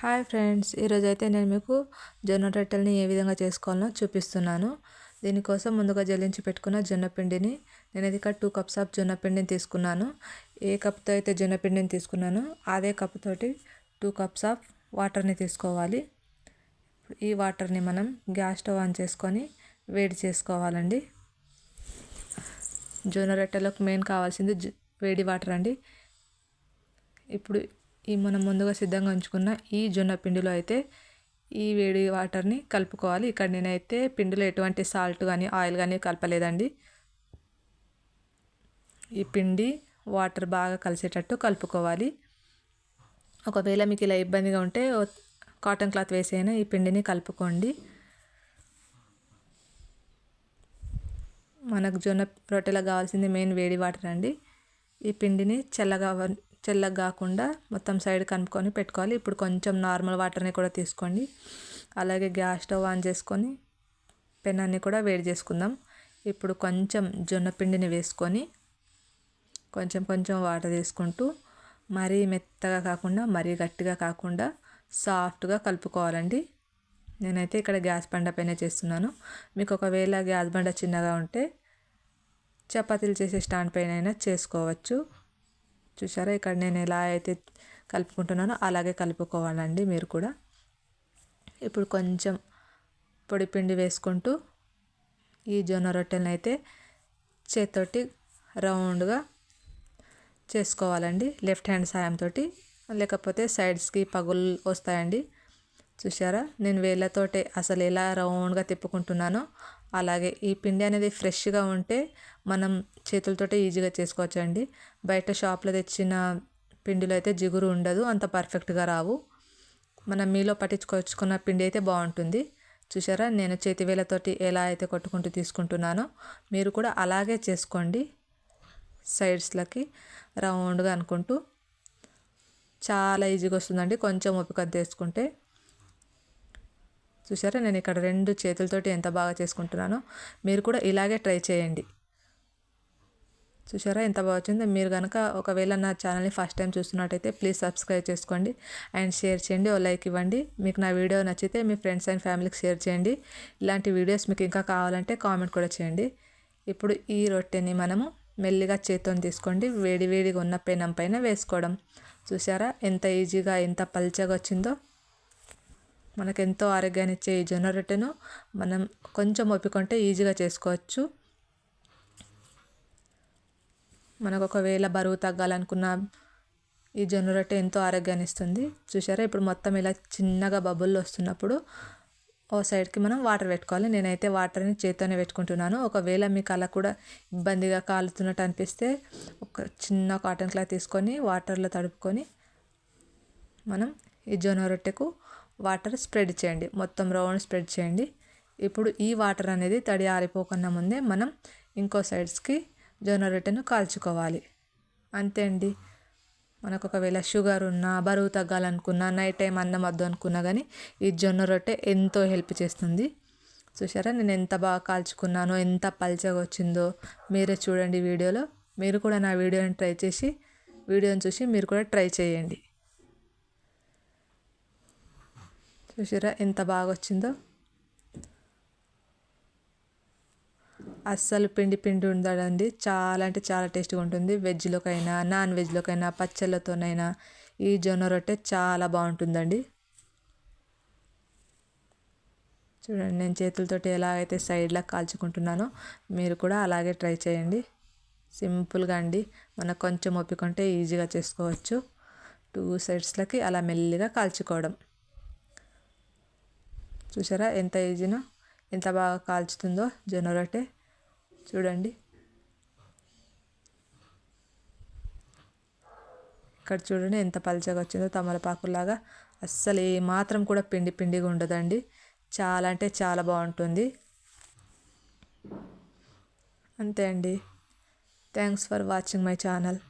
Hi friends, ఈరోజైతే నేను మీకు జొన్న రొట్టెల్ని ఏ విధంగా చేసుకోవాలో చూపిస్తున్నాను. దీనికోసం ముందుగా జల్లించి పెట్టుకున్న జొన్న పిండిని నేను ఇక్కడ 2 కప్స్ ఆఫ్ జొన్న పిండిని తీసుకున్నాను. ఏ కప్తో అయితే జొన్న పిండిని తీసుకున్నానో అదే కప్ తోటి 2 కప్స్ ఆఫ్ వాటర్ని తీసుకోవాలి. ఈ వాటర్ని మనం గ్యాస్ స్టవ్ ఆన్ చేసుకొని వేడి చేసుకోవాలండి. జొన్న రొట్టెలకు మెయిన్ కావాల్సింది వేడి వాటర్ అండి. ఇప్పుడు మనం ముందుగా సిద్ధంగా ఉంచుకున్న ఈ జొన్న పిండిలో అయితే ఈ వేడి వాటర్ని కలుపుకోవాలి. ఇక్కడ నేనైతే పిండిలో ఎటువంటి సాల్ట్ కానీ ఆయిల్ కానీ కలపలేదండి. ఈ పిండి వాటర్ బాగా కలిసేటట్టు కలుపుకోవాలి. ఒకవేళ మీకు ఇలా ఇబ్బందిగా ఉంటే కాటన్ క్లాత్ వేసైనా ఈ పిండిని కలుపుకోండి. మనకు జొన్న రొట్టెలకు కావాల్సింది మెయిన్ వేడి వాటర్ అండి. ఈ పిండిని చల్లగా కాకుండా మొత్తం సైడ్ కనుక్కొని పెట్టుకోవాలి. ఇప్పుడు కొంచెం నార్మల్ వాటర్ని కూడా తీసుకోండి. అలాగే గ్యాస్ స్టవ్ ఆన్ చేసుకొని పెనాన్ని కూడా వేడి చేసుకుందాం. ఇప్పుడు కొంచెం జొన్న పిండిని వేసుకొని కొంచెం కొంచెం వాటర్ తీసుకుంటూ మరీ మెత్తగా కాకుండా మరీ గట్టిగా కాకుండా సాఫ్ట్గా కలుపుకోవాలండి. నేనైతే ఇక్కడ గ్యాస్ బండ పైన చేస్తున్నాను. మీకు ఒకవేళ గ్యాస్ బండ చిన్నగా ఉంటే చపాతీలు చేసే స్టాండ్ పైన అయినా చేసుకోవచ్చు. చూసారా, ఇక్కడ నేను ఎలా అయితే కలుపుకుంటున్నానో అలాగే కలుపుకోవాలండి మీరు కూడా. ఇప్పుడు కొంచెం పొడి పిండి వేసుకుంటూ ఈ జొన్న రొట్టెలను అయితే చేతితోటి రౌండ్గా చేసుకోవాలండి. లెఫ్ట్ హ్యాండ్ సాయంతో, లేకపోతే సైడ్స్కి పగులు వస్తాయండి. చూసారా, నేను వేళ్ళతోటే అసలు ఎలా రౌండ్గా తిప్పుకుంటున్నానో అలాగే. ఈ పిండి అనేది ఫ్రెష్గా ఉంటే మనం చేతులతోటే ఈజీగా చేసుకోవచ్చండి. బయట షాప్లో తెచ్చిన పిండిలో అయితే జిగురు ఉండదు, అంత పర్ఫెక్ట్గా రావు. మనం మీలో పట్టించుకొచ్చుకున్న పిండి అయితే బాగుంటుంది. చూసారా, నేను చేతి వేళ్ళతోటి ఎలా అయితే కొట్టుకుంటూ తీసుకుంటున్నానో మీరు కూడా అలాగే చేసుకోండి. సైడ్స్లకి రౌండ్గా అనుకుంటూ చాలా ఈజీగా వస్తుందండి, కొంచెం ఓపిక తీసుకుంటే. చూసారా, నేను ఇక్కడ 2 చేతులతోటి ఎంత బాగా చేసుకుంటున్నానో మీరు కూడా ఇలాగే ట్రై చేయండి. చూసారా ఎంత బాగా వచ్చిందో. మీరు కనుక ఒకవేళ నా ఛానల్ని ఫస్ట్ టైం చూస్తున్నట్టయితే ప్లీజ్ సబ్స్క్రైబ్ చేసుకోండి అండ్ షేర్ చేయండి, ఓ లైక్ ఇవ్వండి. మీకు నా వీడియో నచ్చితే మీ ఫ్రెండ్స్ అండ్ ఫ్యామిలీకి షేర్ చేయండి. ఇలాంటి వీడియోస్ మీకు ఇంకా కావాలంటే కామెంట్ కూడా చేయండి. ఇప్పుడు ఈ రొట్టెని మనము మెల్లిగా చేత్తో తీసుకోండి, వేడిగా ఉన్న పెనం పైన వేసుకోవడం. చూసారా ఎంత ఈజీగా ఎంత పల్చగా వచ్చిందో. మనకెంతో ఆరోగ్యాన్ని ఇచ్చే ఈ జొన్న రొట్టెను మనం కొంచెం ఓపికంటే ఈజీగా చేసుకోవచ్చు. మనకు ఒకవేళ బరువు తగ్గాలనుకున్న ఈ జొన్న రొట్టె ఎంతో ఆరోగ్యాన్ని ఇస్తుంది. చూసారా, ఇప్పుడు మొత్తం ఇలా చిన్నగా బబుల్ వస్తున్నప్పుడు ఓ సైడ్కి మనం వాటర్ పెట్టుకోవాలి. నేనైతే వాటర్ని చేత్తోనే పెట్టుకుంటున్నాను. ఒకవేళ మీకు అలా కూడా ఇబ్బందిగా కాలుతున్నట్టు అనిపిస్తే ఒక చిన్న కాటన్ క్లాత్ తీసుకొని వాటర్లో తడుపుకొని మనం ఈ జొన్న రొట్టెకు వాటర్ స్ప్రెడ్ చేయండి, మొత్తం రౌండ్ స్ప్రెడ్ చేయండి. ఇప్పుడు ఈ వాటర్ అనేది తడి ఆరిపోకుండా ముందే మనం ఇంకో సైడ్స్కి జొన్న రొట్టెను కాల్చుకోవాలి. అంతే అండి. మనకు ఒకవేళ షుగర్ ఉన్నా, బరువు తగ్గాలనుకున్నా, నైట్ టైం అన్నం వద్దు అనుకున్నా కానీ ఈ జొన్న రొట్టె ఎంతో హెల్ప్ చేస్తుంది. చూసారా, నేను ఎంత బాగా కాల్చుకున్నానో, ఎంత పల్చగా వచ్చిందో మీరే చూడండి వీడియోలో. మీరు కూడా నా వీడియోని చూసి మీరు కూడా ట్రై చేయండి. చూసారా ఎంత బాగా వచ్చిందో. అస్సలు పిండి ఉండదండి, చాలా అంటే చాలా టేస్ట్గా ఉంటుంది. వెజ్లోకైనా నాన్ వెజ్లోకైనా పచ్చళ్ళతోనైనా ఈ జొన్న రొట్టె చాలా బాగుంటుందండి. చూడండి, నేను చేతులతోటి ఎలా అయితే సైడ్లా కాల్చుకుంటున్నానో మీరు కూడా అలాగే ట్రై చేయండి. సింపుల్గా అండి, మనకు కొంచెం ఓపిక ఉంటే ఈజీగా చేసుకోవచ్చు. 2 సైడ్స్లకి అలా మెల్లిగా కాల్చుకోవడం. చూసారా ఎంత ఈజీనో, ఎంత బాగా కాల్చుతుందో జొన్న రొట్టె. చూడండి, ఇక్కడ చూడండి ఎంత పల్చగా వచ్చిందో, తమలపాకులాగా. అస్సలు ఏ మాత్రం కూడా పిండిగా ఉండదండి, చాలా అంటే చాలా బాగుంటుంది. అంతే అండి. Thanks for watching my channel.